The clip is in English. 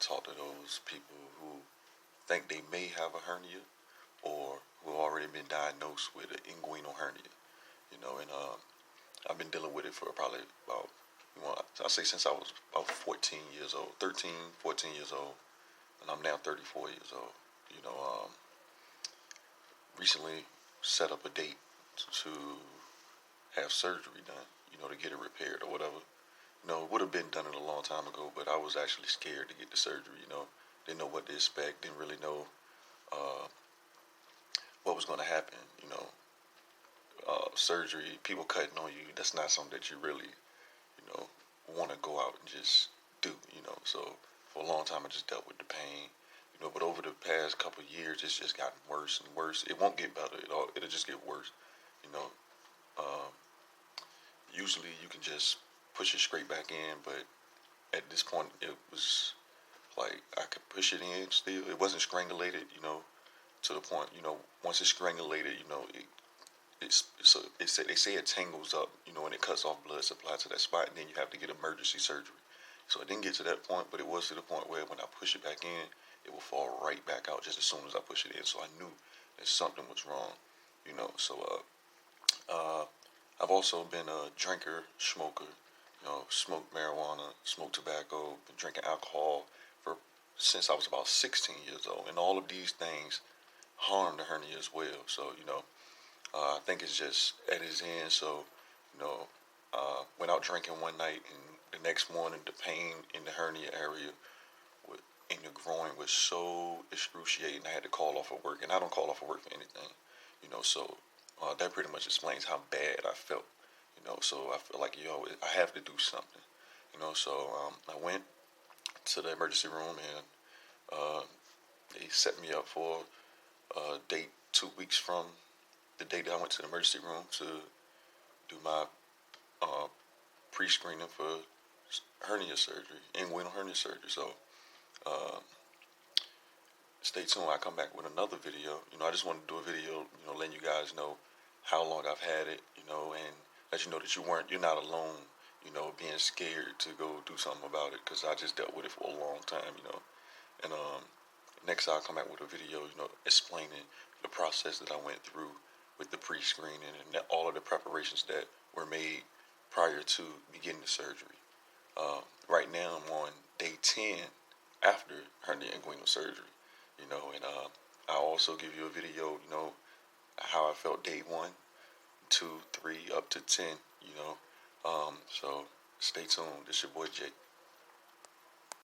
talk to those people who think they may have a hernia or who have already been diagnosed with an inguinal hernia. And I've been dealing with it for probably about, I say since I was about 14 years old, 13, 14 years old, and I'm now 34 years old. You know, um, Recently set up a date to have surgery done, to get it repaired or whatever. It would have been done a long time ago, but I was actually scared to get the surgery. Didn't know what to expect, didn't really know uh, what was going to happen. Surgery, people cutting on you, that's not something that you really, want to go out and just do. So for a long time, I just dealt with the pain. But over the past couple of years, it's just gotten worse and worse. It won't get better. It'll just get worse. You know, um, Usually you can just push it straight back in, but at this point, it was like I could push it in still. It wasn't strangulated, to the point, once it's strangulated, they say it tangles up, and it cuts off blood supply to that spot, and then you have to get emergency surgery. So it didn't get to that point, but it was to the point where when I push it back in, it will fall right back out just as soon as I push it in. So I knew that something was wrong, So I've also been a drinker, smoker, smoked marijuana, smoked tobacco, been drinking alcohol for since I was about 16 years old, and all of these things harm the hernia as well. So I think it's just at its end. So went out drinking one night, and the next morning the pain in the hernia area in the groin was so excruciating. I had to call off of work, and I don't call off of work for anything, So that pretty much explains how bad I felt, So I feel like I have to do something, So I went to the emergency room, and uh, they set me up for a date 2 weeks from the day that I went to the emergency room to do my uh, pre-screening for hernia surgery, inguinal hernia surgery. So uh, stay tuned. I come back with another video. I just want to do a video, letting you guys know how long I've had it, and let you know that you're not alone, being scared to go do something about it, because I just dealt with it for a long time. And next I'll come back with a video, explaining the process that I went through with the pre-screening and all of the preparations that were made prior to beginning the surgery. Right now I'm on day 10 after hernia inguinal surgery, and I'll also give you a video, how I felt day 1, 2, 3, up to 10, So stay tuned. This your boy Jake.